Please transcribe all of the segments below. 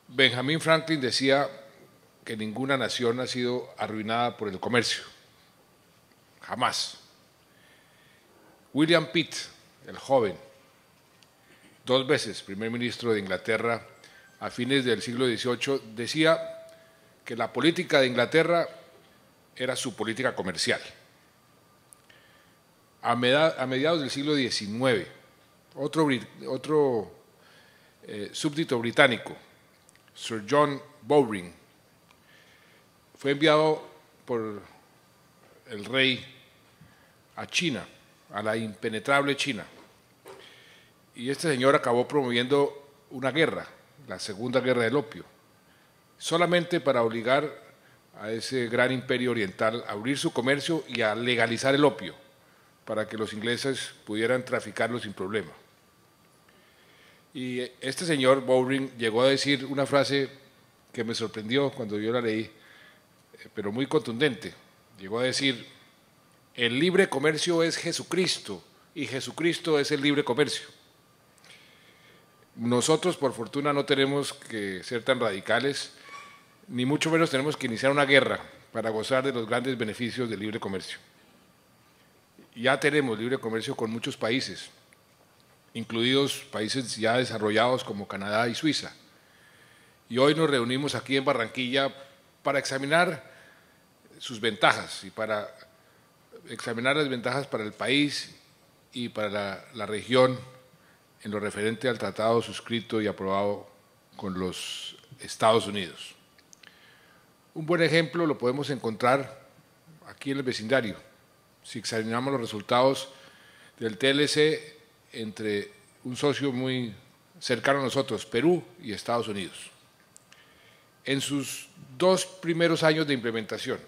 Benjamin Franklin decía que ninguna nación ha sido arruinada por el comercio. Jamás. William Pitt, el joven, 2 veces primer ministro de Inglaterra a fines del siglo XVIII, decía que la política de Inglaterra era su política comercial. A mediados del siglo XIX, otro súbdito británico, Sir John Bowring, fue enviado por el rey a China, a la impenetrable China. Y este señor acabó promoviendo una guerra, la Segunda Guerra del Opio, solamente para obligar a ese gran imperio oriental a abrir su comercio y a legalizar el opio, para que los ingleses pudieran traficarlo sin problema. Y este señor Bowring llegó a decir una frase que me sorprendió cuando yo la leí, pero muy contundente. Llegó a decir: el libre comercio es Jesucristo y Jesucristo es el libre comercio. Nosotros, por fortuna, no tenemos que ser tan radicales, ni mucho menos tenemos que iniciar una guerra para gozar de los grandes beneficios del libre comercio. Ya tenemos libre comercio con muchos países, incluidos países ya desarrollados como Canadá y Suiza. Y hoy nos reunimos aquí en Barranquilla para examinar sus ventajas y para examinar las ventajas para el país y para la región en lo referente al tratado suscrito y aprobado con los Estados Unidos. Un buen ejemplo lo podemos encontrar aquí en el vecindario, si examinamos los resultados del TLC entre un socio muy cercano a nosotros, Perú y Estados Unidos. En sus 2 primeros años de implementación,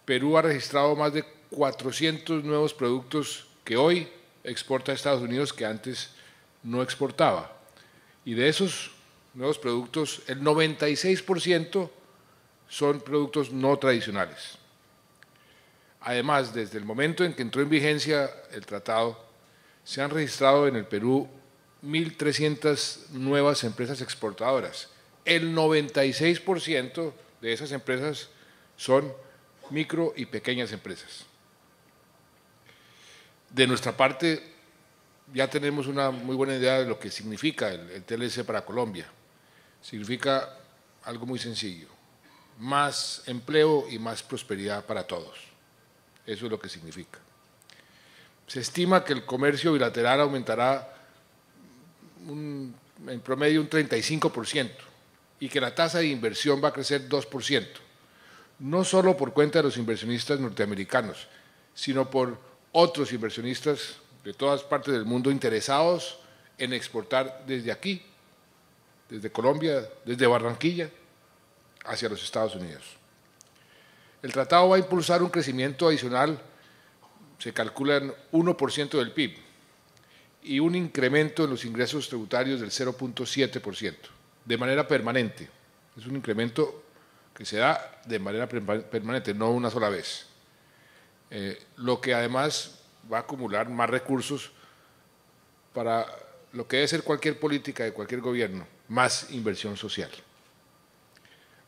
Perú ha registrado más de 400 nuevos productos que hoy exporta a Estados Unidos que antes no exportaba. Y de esos nuevos productos, el 96% son productos no tradicionales. Además, desde el momento en que entró en vigencia el tratado, se han registrado en el Perú 1.300 nuevas empresas exportadoras. El 96% de esas empresas son micro y pequeñas empresas. De nuestra parte, ya tenemos una muy buena idea de lo que significa el TLC para Colombia. Significa algo muy sencillo: más empleo y más prosperidad para todos. Eso es lo que significa. Se estima que el comercio bilateral aumentará en promedio un 35% y que la tasa de inversión va a crecer 2%, no solo por cuenta de los inversionistas norteamericanos, sino por otros inversionistas de todas partes del mundo interesados en exportar desde aquí, desde Colombia, desde Barranquilla, hacia los Estados Unidos. El tratado va a impulsar un crecimiento adicional, se calcula en 1% del PIB, y un incremento en los ingresos tributarios del 0.7%, de manera permanente. Es un incremento que se da de manera permanente, no una sola vez. Lo que además va a acumular más recursos para lo que debe ser cualquier política de cualquier gobierno: más inversión social.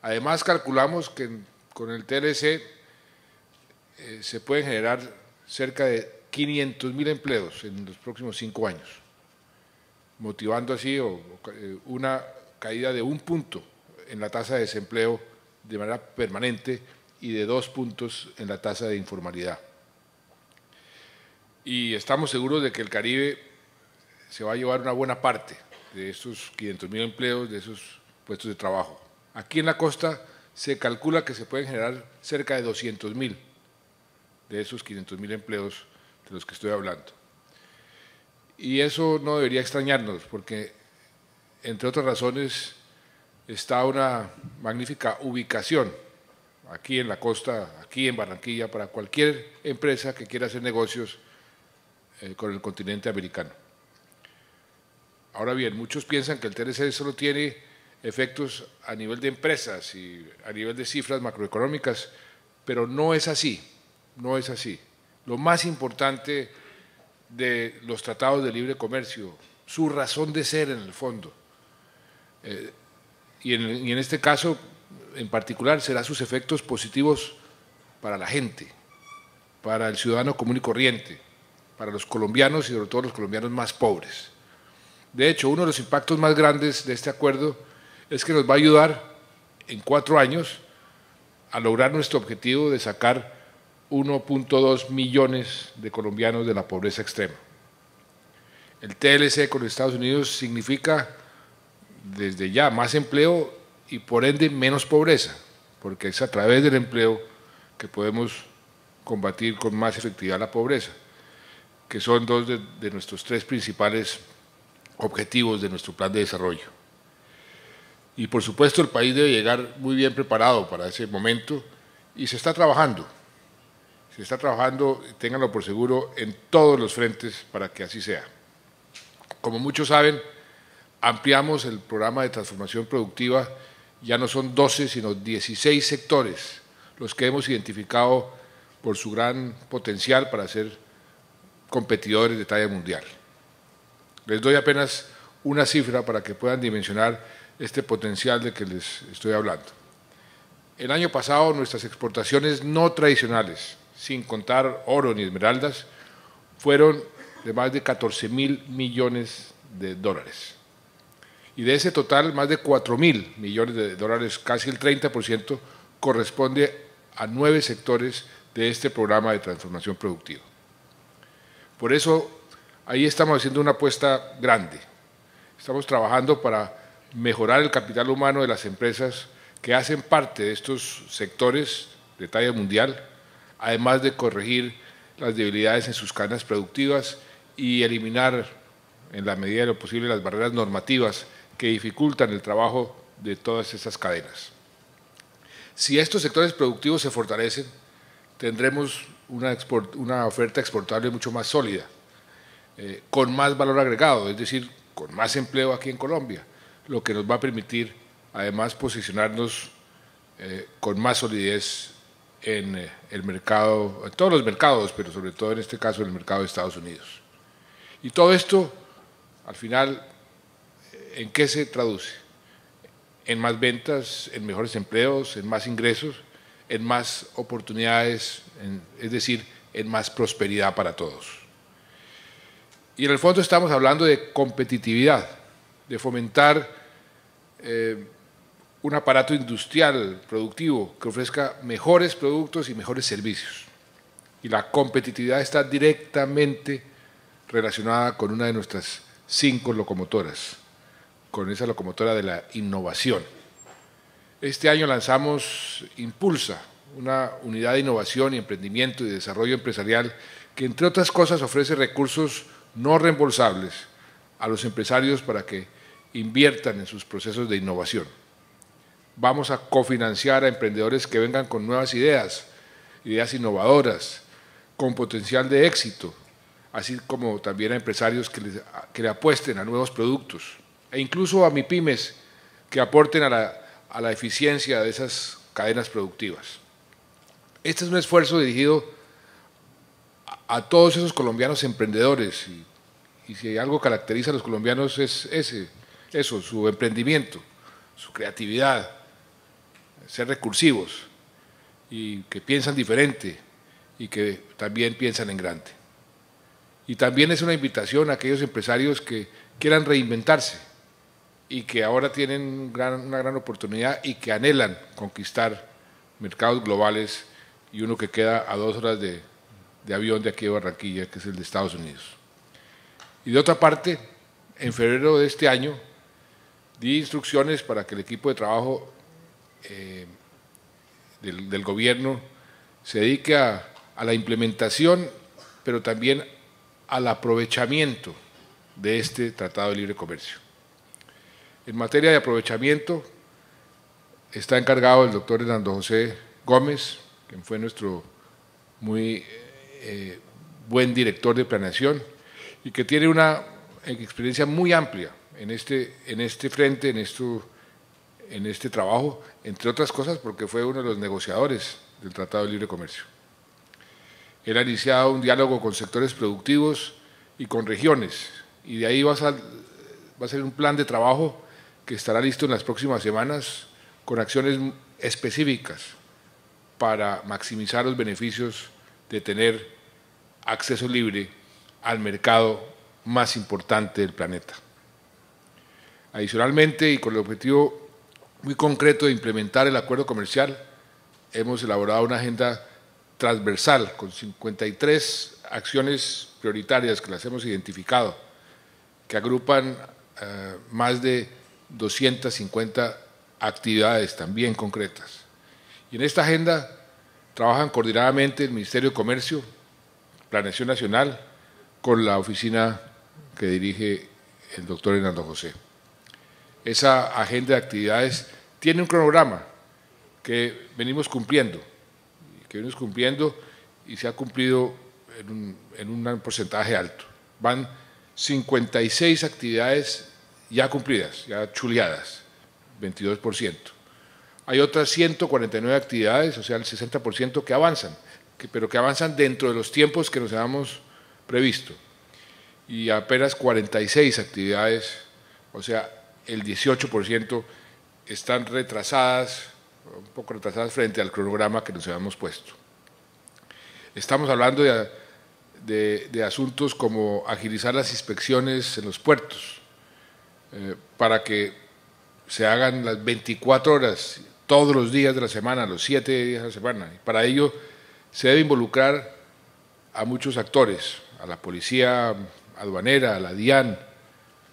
Además, calculamos que con el TLC se pueden generar cerca de 500.000 empleos en los próximos 5 años, motivando así una caída de 1 punto en la tasa de desempleo de manera permanente y de 2 puntos en la tasa de informalidad. Y estamos seguros de que el Caribe se va a llevar una buena parte de esos 500.000 empleos, de esos puestos de trabajo. Aquí en la costa se calcula que se pueden generar cerca de 200.000 de esos 500.000 empleos de los que estoy hablando. Y eso no debería extrañarnos, porque, entre otras razones, está una magnífica ubicación aquí en la costa, aquí en Barranquilla, para cualquier empresa que quiera hacer negocios con el continente americano. Ahora bien, muchos piensan que el TLC solo tiene efectos a nivel de empresas y a nivel de cifras macroeconómicas, pero no es así, no es así. Lo más importante de los tratados de libre comercio, su razón de ser en el fondo. Y en este caso, en particular, será sus efectos positivos para la gente, para el ciudadano común y corriente, para los colombianos y sobre todo los colombianos más pobres. De hecho, uno de los impactos más grandes de este acuerdo es que nos va a ayudar en 4 años a lograr nuestro objetivo de sacar 1.2 millones de colombianos de la pobreza extrema. El TLC con los Estados Unidos significa desde ya más empleo y por ende menos pobreza, porque es a través del empleo que podemos combatir con más efectividad la pobreza, que son 2 de nuestros 3 principales objetivos de nuestro plan de desarrollo. Y por supuesto el país debe llegar muy bien preparado para ese momento y se está trabajando, ténganlo por seguro, en todos los frentes para que así sea. Como muchos saben, ampliamos el programa de transformación productiva, ya no son 12 sino 16 sectores los que hemos identificado por su gran potencial para ser competidores de talla mundial. Les doy apenas una cifra para que puedan dimensionar este potencial de que les estoy hablando. El año pasado nuestras exportaciones no tradicionales, sin contar oro ni esmeraldas, fueron de más de 14.000 millones de dólares. Y de ese total, más de 4.000 millones de dólares, casi el 30%, corresponde a 9 sectores de este programa de transformación productiva. Por eso, ahí estamos haciendo una apuesta grande. Estamos trabajando para mejorar el capital humano de las empresas que hacen parte de estos sectores de talla mundial, además de corregir las debilidades en sus cadenas productivas y eliminar, en la medida de lo posible, las barreras normativas que dificultan el trabajo de todas esas cadenas. Si estos sectores productivos se fortalecen, tendremos una oferta exportable mucho más sólida, con más valor agregado, es decir, con más empleo aquí en Colombia, lo que nos va a permitir además posicionarnos con más solidez en el mercado, en todos los mercados, pero sobre todo en este caso en el mercado de Estados Unidos. Y todo esto, al final, ¿en qué se traduce? En más ventas, en mejores empleos, en más ingresos, en más oportunidades, es decir, en más prosperidad para todos. Y en el fondo estamos hablando de competitividad, de fomentar un aparato industrial, productivo, que ofrezca mejores productos y mejores servicios. Y la competitividad está directamente relacionada con una de nuestras 5 locomotoras, con esa locomotora de la innovación. Este año lanzamos Impulsa, una unidad de innovación y emprendimiento y desarrollo empresarial que, entre otras cosas, ofrece recursos no reembolsables a los empresarios para que inviertan en sus procesos de innovación. Vamos a cofinanciar a emprendedores que vengan con nuevas ideas innovadoras, con potencial de éxito, así como también a empresarios que le apuesten a nuevos productos, e incluso a MIPYMES que aporten a la eficiencia de esas cadenas productivas. Este es un esfuerzo dirigido a todos esos colombianos emprendedores, y si algo caracteriza a los colombianos es eso, su emprendimiento, su creatividad, ser recursivos y que piensan diferente y que también piensan en grande. Y también es una invitación a aquellos empresarios que quieran reinventarse y que ahora tienen una gran oportunidad y que anhelan conquistar mercados globales, y uno que queda a 2 horas de avión de aquí de Barranquilla, que es el de Estados Unidos. Y de otra parte, en febrero de este año, di instrucciones para que el equipo de trabajo del gobierno se dedique a la implementación, pero también al aprovechamiento de este Tratado de Libre Comercio. En materia de aprovechamiento está encargado el doctor Hernando José Gómez, quien fue nuestro muy buen director de planeación y que tiene una experiencia muy amplia en este frente, en este trabajo, entre otras cosas porque fue uno de los negociadores del Tratado de Libre Comercio. Él ha iniciado un diálogo con sectores productivos y con regiones. Y de ahí va a ser un plan de trabajo que estará listo en las próximas semanas con acciones específicas para maximizar los beneficios de tener acceso libre al mercado más importante del planeta. Adicionalmente, y con el objetivo muy concreto de implementar el acuerdo comercial, hemos elaborado una agenda transversal con 53 acciones prioritarias que las hemos identificado, que agrupan más de 250 actividades también concretas. Y en esta agenda trabajan coordinadamente el Ministerio de Comercio, Planeación Nacional, con la oficina que dirige el doctor Hernando José. Esa agenda de actividades tiene un cronograma que venimos cumpliendo y se ha cumplido en un porcentaje alto. Van 56 actividades ya cumplidas, ya chuleadas, 22%. Hay otras 149 actividades, o sea, el 60% que avanzan, pero que avanzan dentro de los tiempos que nos habíamos previsto. Y apenas 46 actividades, o sea, el 18% están retrasadas, un poco retrasadas frente al cronograma que nos habíamos puesto. Estamos hablando de asuntos como agilizar las inspecciones en los puertos, para que se hagan las 24 horas, todos los días de la semana, los 7 días de la semana. Y para ello se debe involucrar a muchos actores, a la policía aduanera, a la DIAN,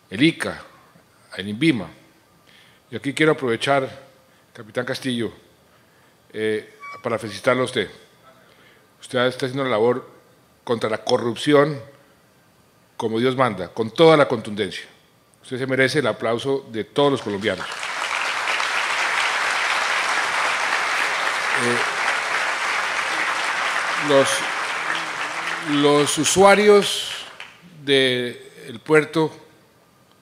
el ICA, el INVIMA. Y aquí quiero aprovechar, capitán Castillo, para felicitarlo a usted. Usted está haciendo una labor contra la corrupción como Dios manda, con toda la contundencia. Usted se merece el aplauso de todos los colombianos. Los usuarios del puerto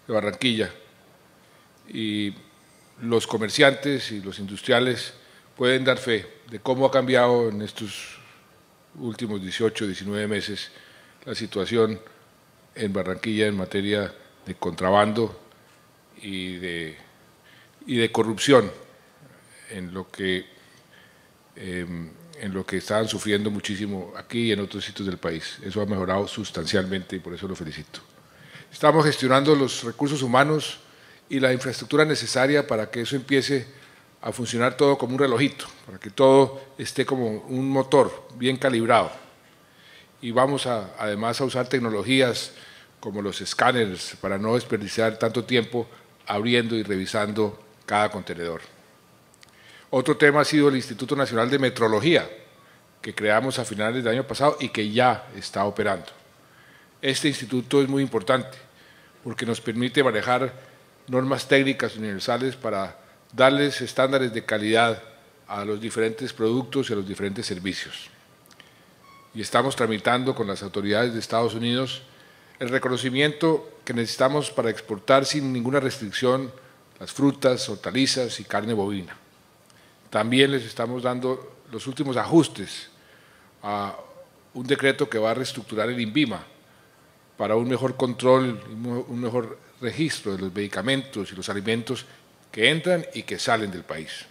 de Barranquilla y los comerciantes y los industriales pueden dar fe de cómo ha cambiado en estos últimos 18, 19 meses la situación en Barranquilla en materia de contrabando y de corrupción, en lo que estaban sufriendo muchísimo aquí y en otros sitios del país. Eso ha mejorado sustancialmente y por eso lo felicito. Estamos gestionando los recursos humanos y la infraestructura necesaria para que eso empiece a funcionar todo como un relojito, para que todo esté como un motor bien calibrado. Y vamos además a usar tecnologías como los escáneres para no desperdiciar tanto tiempo abriendo y revisando cada contenedor. Otro tema ha sido el Instituto Nacional de Metrología, que creamos a finales del año pasado y que ya está operando. Este instituto es muy importante porque nos permite manejar normas técnicas universales para darles estándares de calidad a los diferentes productos y a los diferentes servicios. Y estamos tramitando con las autoridades de Estados Unidos el reconocimiento que necesitamos para exportar sin ninguna restricción las frutas, hortalizas y carne bovina. También les estamos dando los últimos ajustes a un decreto que va a reestructurar el INVIMA para un mejor control y un mejor registro de los medicamentos y los alimentos que entran y que salen del país.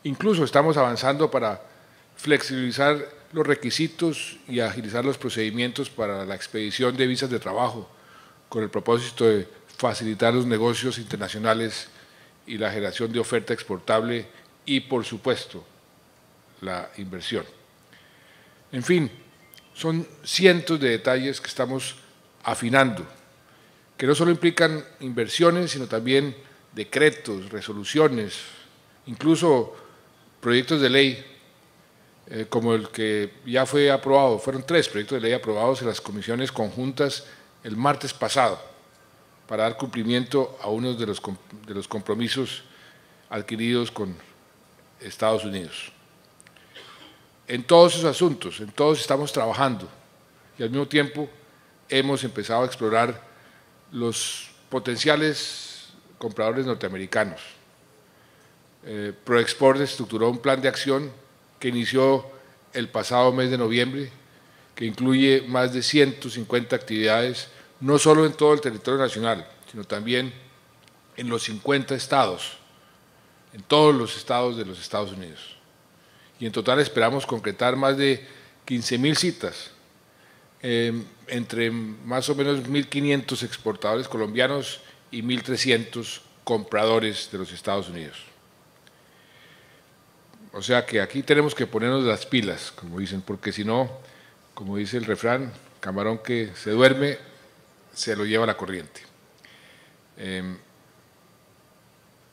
Incluso estamos avanzando para flexibilizar los requisitos y agilizar los procedimientos para la expedición de visas de trabajo, con el propósito de facilitar los negocios internacionales y la generación de oferta exportable y, por supuesto, la inversión. En fin, son cientos de detalles que estamos afinando, que no solo implican inversiones, sino también decretos, resoluciones, incluso proyectos de ley, como el que ya fue aprobado. Fueron 3 proyectos de ley aprobados en las comisiones conjuntas el martes pasado para dar cumplimiento a uno de los compromisos adquiridos con Estados Unidos. En todos esos asuntos, en todos estamos trabajando y al mismo tiempo hemos empezado a explorar los potenciales compradores norteamericanos. ProExport estructuró un plan de acción que inició el pasado mes de noviembre, que incluye más de 150 actividades, no solo en todo el territorio nacional, sino también en los 50 estados, en todos los estados de los Estados Unidos. Y en total esperamos concretar más de 15.000 citas, entre más o menos 1.500 exportadores colombianos y 1.300 compradores de los Estados Unidos. O sea que aquí tenemos que ponernos las pilas, como dicen, porque si no, como dice el refrán, camarón que se duerme, se lo lleva la corriente.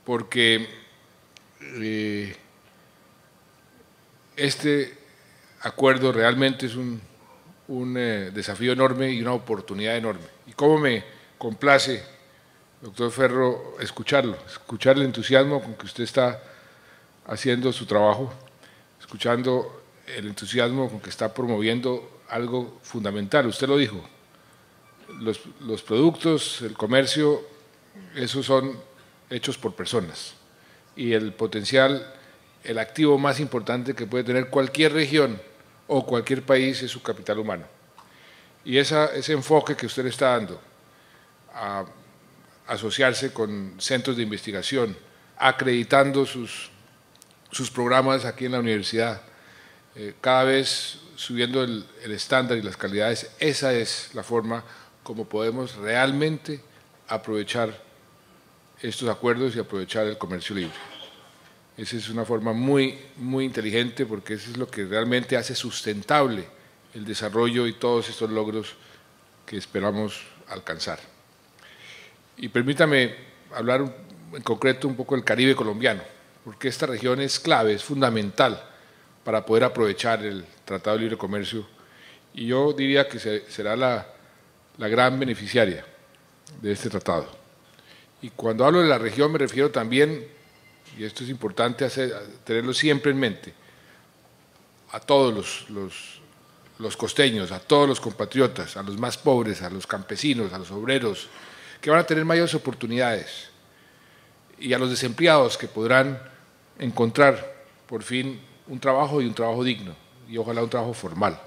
Porque este acuerdo realmente es un desafío enorme y una oportunidad enorme. Y cómo me complace, doctor Ferro, escuchar el entusiasmo con que usted está haciendo su trabajo, escuchando el entusiasmo con que está promoviendo algo fundamental. Usted lo dijo, los productos, el comercio, esos son hechos por personas. Y el potencial, el activo más importante que puede tener cualquier región o cualquier país es su capital humano. Y ese enfoque que usted le está dando a asociarse con centros de investigación, acreditando sus programas aquí en la universidad, cada vez subiendo el estándar y las calidades, esa es la forma como podemos realmente aprovechar estos acuerdos y aprovechar el comercio libre. Esa es una forma muy, muy inteligente, porque eso es lo que realmente hace sustentable el desarrollo y todos estos logros que esperamos alcanzar. Y permítame hablar en concreto un poco del Caribe colombiano, porque esta región es clave, es fundamental para poder aprovechar el Tratado de Libre Comercio, y yo diría que será la gran beneficiaria de este tratado. Y cuando hablo de la región me refiero también, y esto es importante tenerlo siempre en mente, a todos los costeños, a todos los compatriotas, a los más pobres, a los campesinos, a los obreros, que van a tener mayores oportunidades, y a los desempleados que podrán encontrar por fin un trabajo y un trabajo digno, y ojalá un trabajo formal.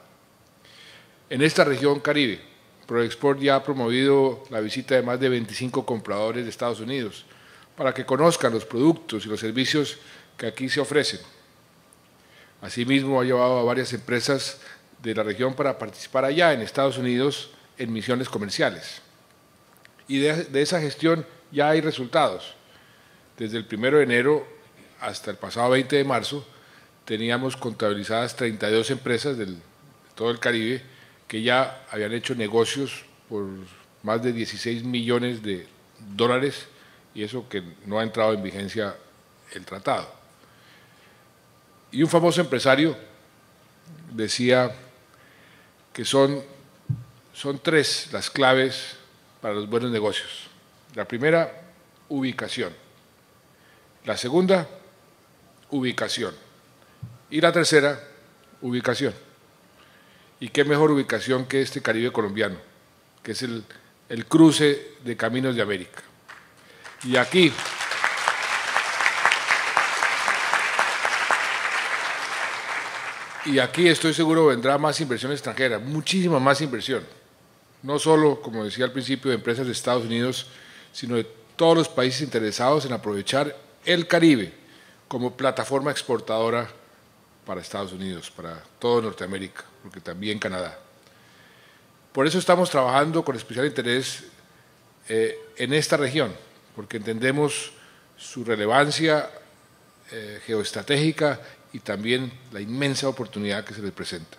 En esta región Caribe, ProExport ya ha promovido la visita de más de 25 compradores de Estados Unidos para que conozcan los productos y los servicios que aquí se ofrecen. Asimismo, ha llevado a varias empresas de la región para participar allá en Estados Unidos en misiones comerciales. Y de esa gestión ya hay resultados. Desde el 1 de enero hasta el pasado 20 de marzo teníamos contabilizadas 32 empresas de todo el Caribe que ya habían hecho negocios por más de 16 millones de dólares, y eso que no ha entrado en vigencia el tratado. Y un famoso empresario decía que son 3 las claves para los buenos negocios. La primera, ubicación. La segunda, ubicación. Y la tercera, ubicación. Y qué mejor ubicación que este Caribe colombiano, que es el cruce de caminos de América. Y aquí estoy seguro vendrá más inversión extranjera, muchísima más inversión. No solo, como decía al principio, de empresas de Estados Unidos, sino de todos los países interesados en aprovechar el Caribe como plataforma exportadora para Estados Unidos, para toda Norteamérica, porque también Canadá. Por eso estamos trabajando con especial interés en esta región, porque entendemos su relevancia geoestratégica y también la inmensa oportunidad que se les presenta.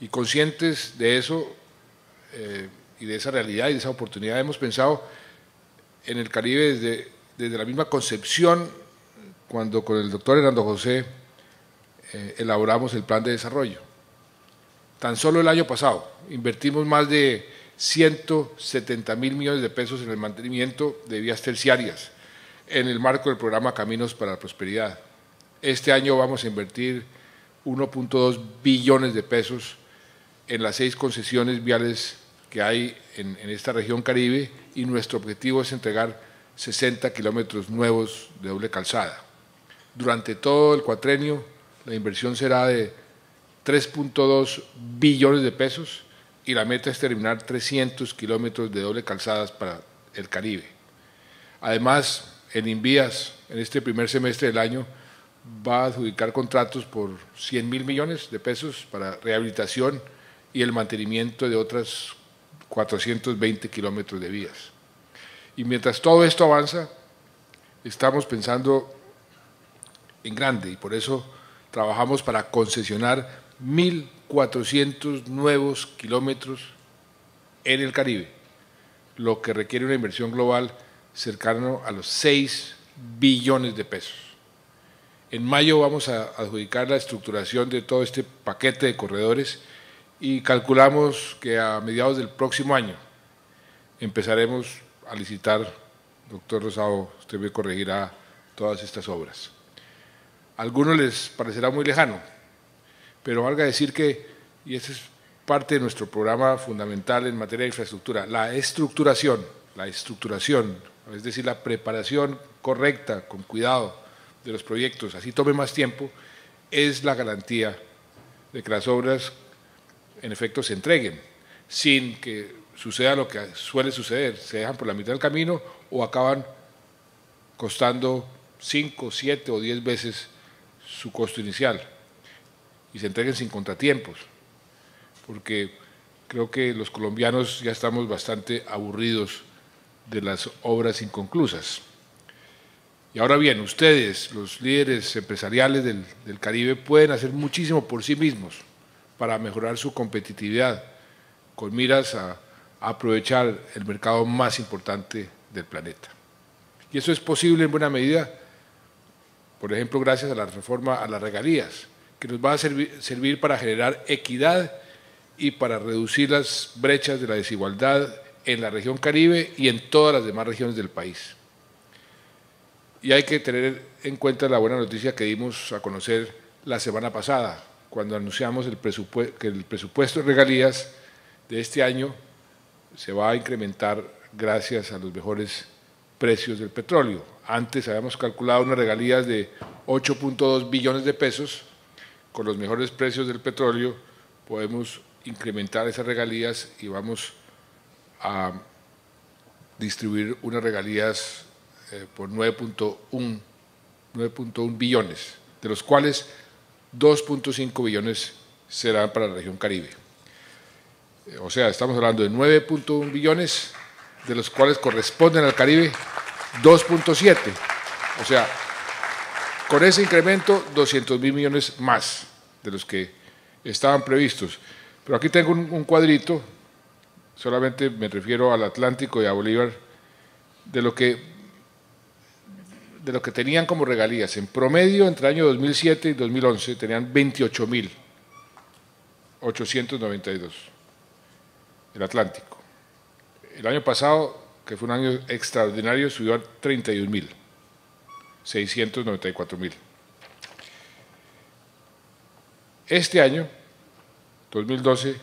Y conscientes de eso y de esa realidad y de esa oportunidad, hemos pensado en el Caribe desde la misma concepción cuando con el doctor Hernando José elaboramos el plan de desarrollo. Tan solo el año pasado invertimos más de 170.000 millones de pesos en el mantenimiento de vías terciarias en el marco del programa Caminos para la Prosperidad. Este año vamos a invertir 1.2 billones de pesos en las 6 concesiones viales que hay en esta región Caribe, y nuestro objetivo es entregar 60 kilómetros nuevos de doble calzada. Durante todo el cuatrenio la inversión será de 3.2 billones de pesos y la meta es terminar 300 kilómetros de doble calzadas para el Caribe. Además, el Invías, en este primer semestre del año, va a adjudicar contratos por 100.000 millones de pesos para rehabilitación y el mantenimiento de otras 420 kilómetros de vías. Y mientras todo esto avanza, estamos pensando en grande y por eso trabajamos para concesionar 1.400 nuevos kilómetros en el Caribe, lo que requiere una inversión global cercana a los 6 billones de pesos. En mayo vamos a adjudicar la estructuración de todo este paquete de corredores y calculamos que a mediados del próximo año empezaremos a licitar, doctor Rosado, usted me corregirá, todas estas obras. A algunos les parecerá muy lejano, pero valga decir que, y ese es parte de nuestro programa fundamental en materia de infraestructura, la estructuración, es decir, la preparación correcta, con cuidado de los proyectos, así tome más tiempo, es la garantía de que las obras en efecto se entreguen, sin que suceda lo que suele suceder, se dejan por la mitad del camino o acaban costando 5, 7 o 10 veces su costo inicial y se entreguen sin contratiempos, porque creo que los colombianos ya estamos bastante aburridos de las obras inconclusas. Y ahora bien, ustedes, los líderes empresariales del Caribe, pueden hacer muchísimo por sí mismos para mejorar su competitividad, con miras a aprovechar el mercado más importante del planeta. Y eso es posible en buena medida, por ejemplo, gracias a la reforma a las regalías, que nos va a servir para generar equidad y para reducir las brechas de la desigualdad en la región Caribe y en todas las demás regiones del país. Y hay que tener en cuenta la buena noticia que dimos a conocer la semana pasada, cuando anunciamos que el presupuesto de regalías de este año se va a incrementar gracias a los mejores precios del petróleo. Antes habíamos calculado unas regalías de 8.2 billones de pesos. Con los mejores precios del petróleo podemos incrementar esas regalías y vamos a distribuir unas regalías por 9.1 billones, de los cuales 2.5 billones serán para la región Caribe. O sea, estamos hablando de 9.1 billones, de los cuales corresponden al Caribe 2.7. O sea, con ese incremento, 200.000 millones más de los que estaban previstos. Pero aquí tengo un cuadrito, solamente me refiero al Atlántico y a Bolívar, de lo que tenían como regalías. En promedio, entre el año 2007 y 2011, tenían 28.892, el Atlántico. El año pasado, que fue un año extraordinario, subió a 31.694.000. Este año, 2012,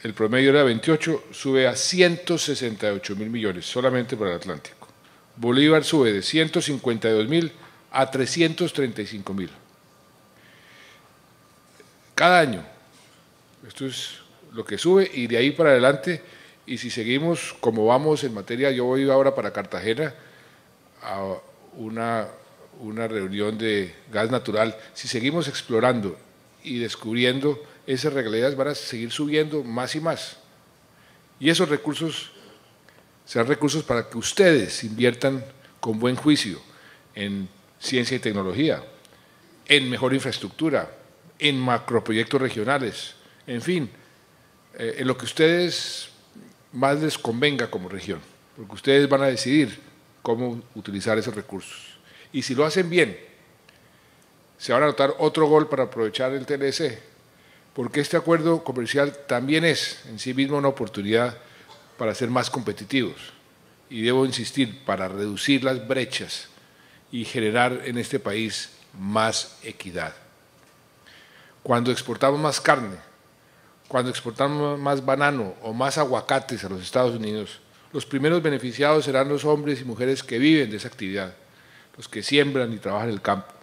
el promedio era 28, sube a 168.000 millones, solamente para el Atlántico. Bolívar sube de 152.000 a 335.000. Cada año, esto es lo que sube y de ahí para adelante, y si seguimos como vamos en materia, yo voy ahora para Cartagena a una reunión de gas natural, si seguimos explorando y descubriendo, esas regalías van a seguir subiendo más y más. Y esos recursos serán recursos para que ustedes inviertan con buen juicio en ciencia y tecnología, en mejor infraestructura, en macroproyectos regionales, en fin, en lo que ustedes más les convenga como región, porque ustedes van a decidir cómo utilizar esos recursos. Y si lo hacen bien, se van a anotar otro gol para aprovechar el TLC, porque este acuerdo comercial también es en sí mismo una oportunidad para ser más competitivos. Y debo insistir, para reducir las brechas y generar en este país más equidad. Cuando exportamos más carne, cuando exportamos más banano o más aguacates a los Estados Unidos, los primeros beneficiados serán los hombres y mujeres que viven de esa actividad, los que siembran y trabajan en el campo.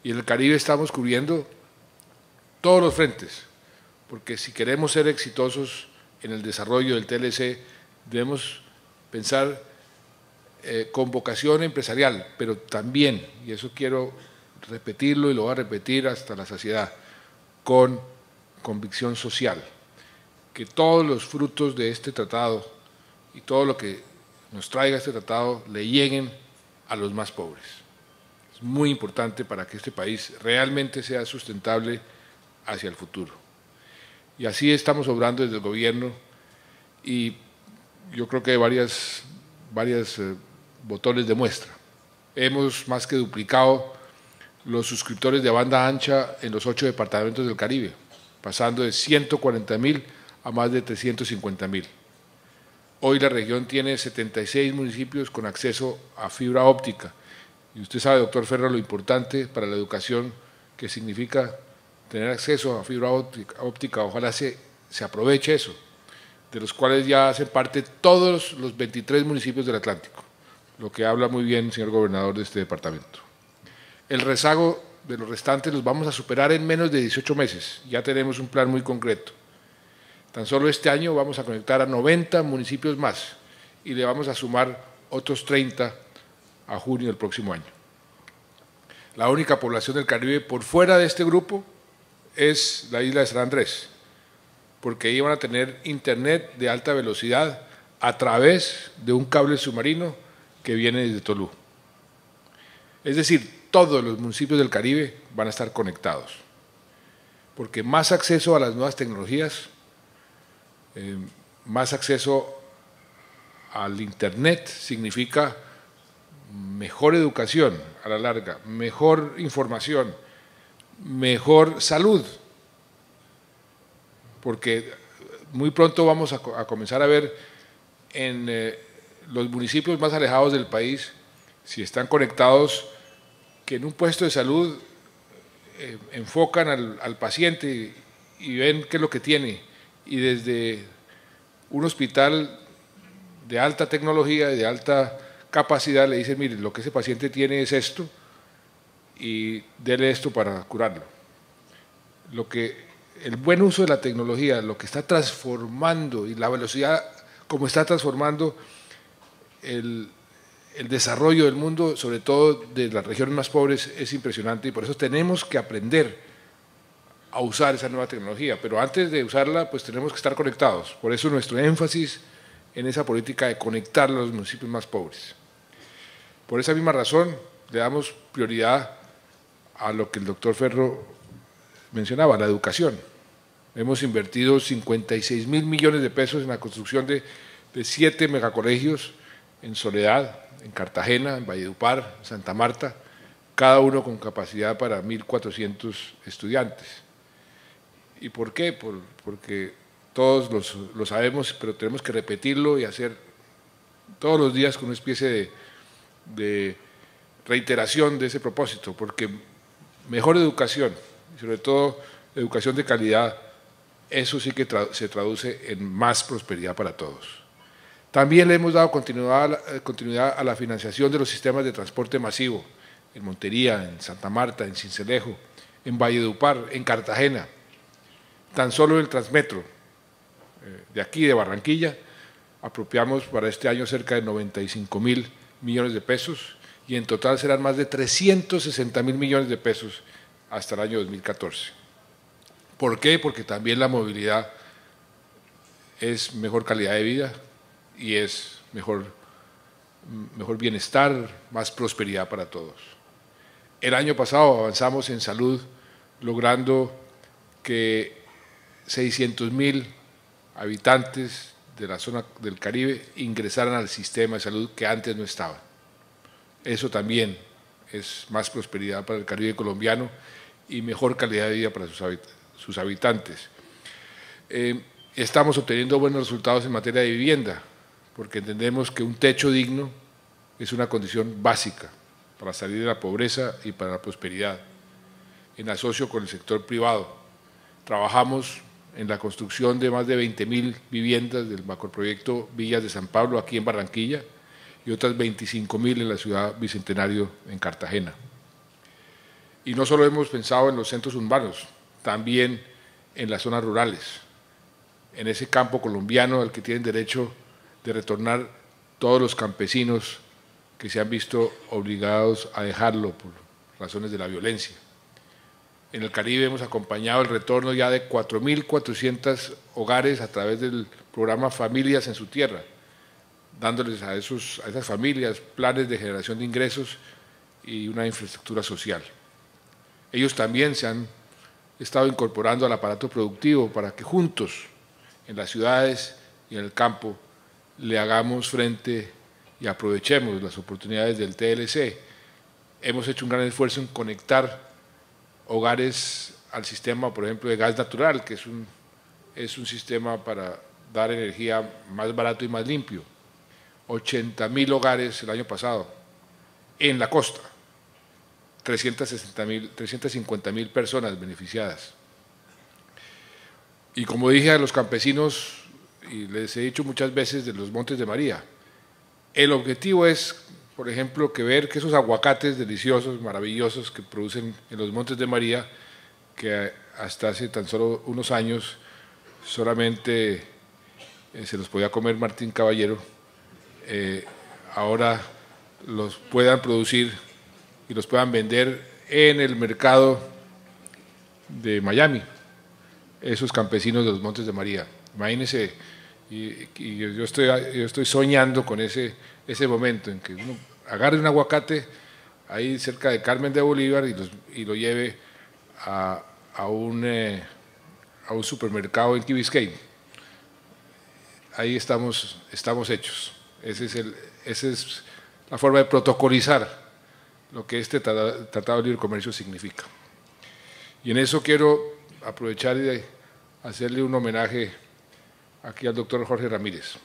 Y en el Caribe estamos cubriendo todos los frentes, porque si queremos ser exitosos en el desarrollo del TLC, debemos pensar con vocación empresarial, pero también, y eso quiero repetirlo y lo voy a repetir hasta la saciedad, con convicción social, que todos los frutos de este tratado y todo lo que nos traiga este tratado le lleguen a los más pobres. Es muy importante para que este país realmente sea sustentable hacia el futuro. Y así estamos obrando desde el gobierno y yo creo que hay varias botones de muestra. Hemos más que duplicado los suscriptores de banda ancha en los 8 departamentos del Caribe, pasando de 140.000 a más de 350.000. Hoy la región tiene 76 municipios con acceso a fibra óptica. Y usted sabe, doctor Ferro, lo importante para la educación que significa tener acceso a fibra óptica. Ojalá se aproveche eso, de los cuales ya hacen parte todos los 23 municipios del Atlántico, lo que habla muy bien, señor gobernador, de este departamento. El rezago de los restantes los vamos a superar en menos de 18 meses. Ya tenemos un plan muy concreto. Tan solo este año vamos a conectar a 90 municipios más y le vamos a sumar otros 30 a junio del próximo año. La única población del Caribe por fuera de este grupo es la isla de San Andrés, porque ahí van a tener internet de alta velocidad a través de un cable submarino que viene desde Tolú. Es decir, todos los municipios del Caribe van a estar conectados, porque más acceso a las nuevas tecnologías, más acceso al internet significa mejor educación a la larga, mejor información, mejor salud, porque muy pronto vamos a comenzar a ver en los municipios más alejados del país, si están conectados, que en un puesto de salud enfocan al paciente y ven qué es lo que tiene, y desde un hospital de alta tecnología y de alta capacidad le dicen, mire, lo que ese paciente tiene es esto y dele esto para curarlo. El buen uso de la tecnología, lo que está transformando y la velocidad como está transformando el desarrollo del mundo, sobre todo de las regiones más pobres, es impresionante y por eso tenemos que aprender a usar esa nueva tecnología, pero antes de usarla pues tenemos que estar conectados, por eso nuestro énfasis en esa política de conectar a los municipios más pobres. Por esa misma razón le damos prioridad a lo que el doctor Ferro mencionaba, la educación. Hemos invertido 56.000 millones de pesos en la construcción de 7 megacolegios en Soledad, en Cartagena, en Valledupar, en Santa Marta, cada uno con capacidad para 1.400 estudiantes. ¿Y por qué? Porque todos lo sabemos, pero tenemos que repetirlo y hacer todos los días con una especie de reiteración de ese propósito, porque mejor educación, y sobre todo educación de calidad, eso sí que se traduce en más prosperidad para todos. También le hemos dado continuidad a la financiación de los sistemas de transporte masivo, en Montería, en Santa Marta, en Sincelejo, en Valledupar, en Cartagena. Tan solo el Transmetro, de aquí, de Barranquilla, apropiamos para este año cerca de 95.000 millones de pesos y en total serán más de 360.000 millones de pesos hasta el año 2014. ¿Por qué? Porque también la movilidad es mejor calidad de vida y es mejor bienestar, más prosperidad para todos. El año pasado avanzamos en salud logrando que 600.000 habitantes de la zona del Caribe ingresaran al sistema de salud que antes no estaban. Eso también es más prosperidad para el Caribe colombiano y mejor calidad de vida para sus habitantes. Estamos obteniendo buenos resultados en materia de vivienda, porque entendemos que un techo digno es una condición básica para salir de la pobreza y para la prosperidad. En asocio con el sector privado, trabajamos en la construcción de más de 20.000 viviendas del macroproyecto Villas de San Pablo, aquí en Barranquilla, y otras 25.000 en la ciudad Bicentenario, en Cartagena. Y no solo hemos pensado en los centros urbanos, también en las zonas rurales, en ese campo colombiano al que tienen derecho de retornar todos los campesinos que se han visto obligados a dejarlo por razones de la violencia. En el Caribe hemos acompañado el retorno ya de 4.400 hogares a través del programa Familias en su Tierra, dándoles a esas familias planes de generación de ingresos y una infraestructura social. Ellos también se han estado incorporando al aparato productivo para que juntos, en las ciudades y en el campo, le hagamos frente y aprovechemos las oportunidades del TLC. Hemos hecho un gran esfuerzo en conectar hogares al sistema, por ejemplo, de gas natural, que es un sistema para dar energía más barato y más limpio. 80.000 hogares el año pasado en la costa, 350.000 personas beneficiadas. Y como dije a los campesinos, y les he dicho muchas veces de los Montes de María, el objetivo es, por ejemplo, ver que esos aguacates deliciosos, maravillosos que producen en los Montes de María, que hasta hace tan solo unos años solamente se los podía comer Martín Caballero, ahora los puedan producir y los puedan vender en el mercado de Miami, esos campesinos de los Montes de María. Imagínense, y yo estoy soñando con ese momento en que uno agarre un aguacate ahí cerca de Carmen de Bolívar y lo lleve a un supermercado en Key Biscayne. Ahí estamos hechos. Esa es la forma de protocolizar lo que este Tratado de Libre Comercio significa. Y en eso quiero aprovechar y hacerle un homenaje aquí al doctor Jorge Ramírez,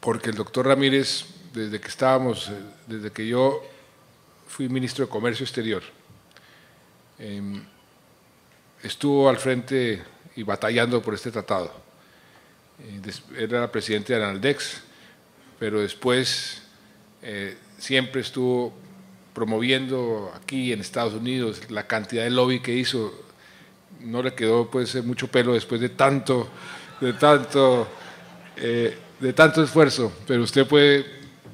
porque el doctor Ramírez, desde que yo fui ministro de Comercio Exterior, estuvo al frente y batallando por este tratado. Era presidente de Analdex, pero después siempre estuvo promoviendo aquí en Estados Unidos. La cantidad de lobby que hizo, no le quedó pues mucho pelo después de tanto esfuerzo, pero usted puede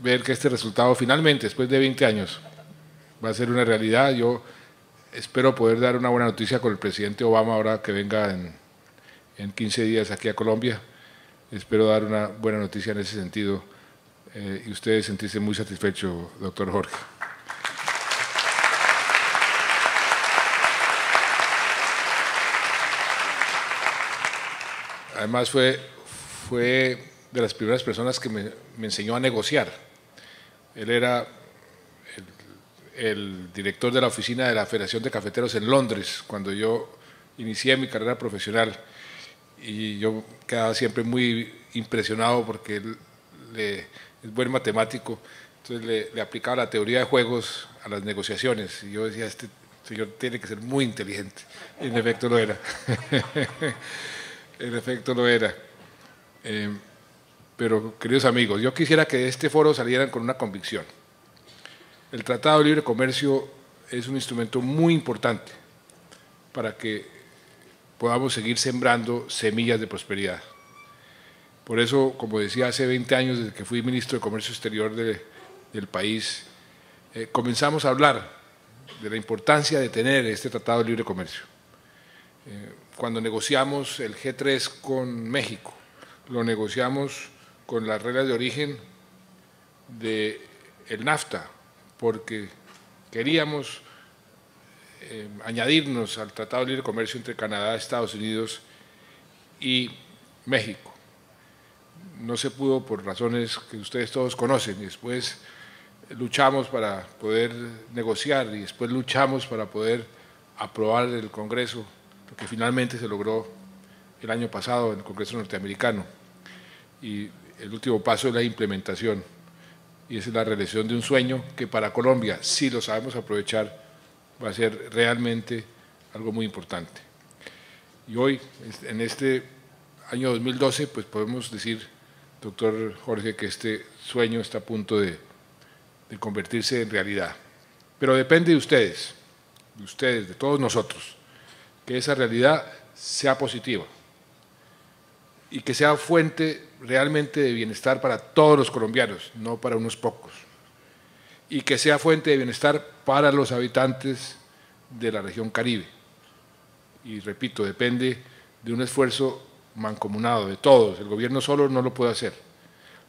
ver que este resultado finalmente, después de 20 años, va a ser una realidad. Yo espero poder dar una buena noticia con el presidente Obama ahora que venga en 15 días aquí a Colombia. Espero dar una buena noticia en ese sentido y ustedes sentirse muy satisfechos, doctor Jorge. Además fue de las primeras personas que me enseñó a negociar. Él era el director de la oficina de la Federación de Cafeteros en Londres cuando yo inicié mi carrera profesional, y yo quedaba siempre muy impresionado porque él es buen matemático, entonces le aplicaba la teoría de juegos a las negociaciones, y yo decía, este señor tiene que ser muy inteligente, y en efecto lo era. En efecto lo era. Pero, queridos amigos, yo quisiera que de este foro salieran con una convicción. El Tratado de Libre Comercio es un instrumento muy importante para que podamos seguir sembrando semillas de prosperidad. Por eso, como decía, hace 20 años, desde que fui ministro de Comercio Exterior del país, comenzamos a hablar de la importancia de tener este Tratado de Libre Comercio. Cuando negociamos el G3 con México, lo negociamos con las reglas de origen del NAFTA, porque queríamos añadirnos al Tratado de Libre Comercio entre Canadá, Estados Unidos y México. No se pudo por razones que ustedes todos conocen, y después luchamos para poder negociar y después luchamos para poder aprobar el Congreso, lo que finalmente se logró el año pasado en el Congreso norteamericano. Y el último paso es la implementación, y esa es la realización de un sueño que para Colombia, si lo sabemos aprovechar, va a ser realmente algo muy importante. Y hoy, en este año 2012, pues podemos decir, doctor Jorge, que este sueño está a punto de convertirse en realidad. Pero depende de ustedes, de ustedes, de todos nosotros, que esa realidad sea positiva y que sea fuente realmente de bienestar para todos los colombianos, no para unos pocos, y que sea fuente de bienestar para los habitantes de la región Caribe. Y repito, depende de un esfuerzo mancomunado de todos. El gobierno solo no lo puede hacer.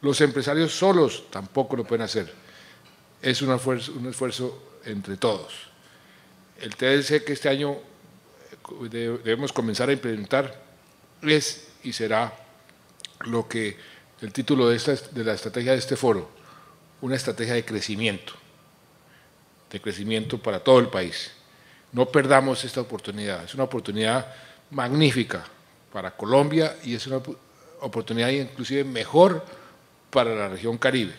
Los empresarios solos tampoco lo pueden hacer. Es un esfuerzo entre todos. El TLC que este año debemos comenzar a implementar es y será lo que el título de la estrategia de este foro, una estrategia de crecimiento para todo el país. No perdamos esta oportunidad, es una oportunidad magnífica para Colombia y es una oportunidad inclusive mejor para la región Caribe.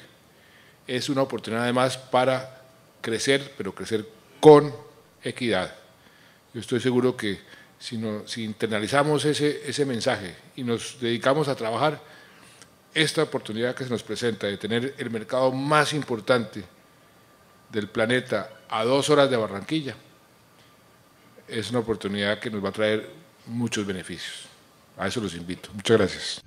Es una oportunidad además para crecer, pero crecer con equidad. Yo estoy seguro que si internalizamos ese mensaje y nos dedicamos a trabajar, esta oportunidad que se nos presenta de tener el mercado más importante del planeta a 2 horas de Barranquilla, es una oportunidad que nos va a traer muchos beneficios. A eso los invito. Muchas gracias.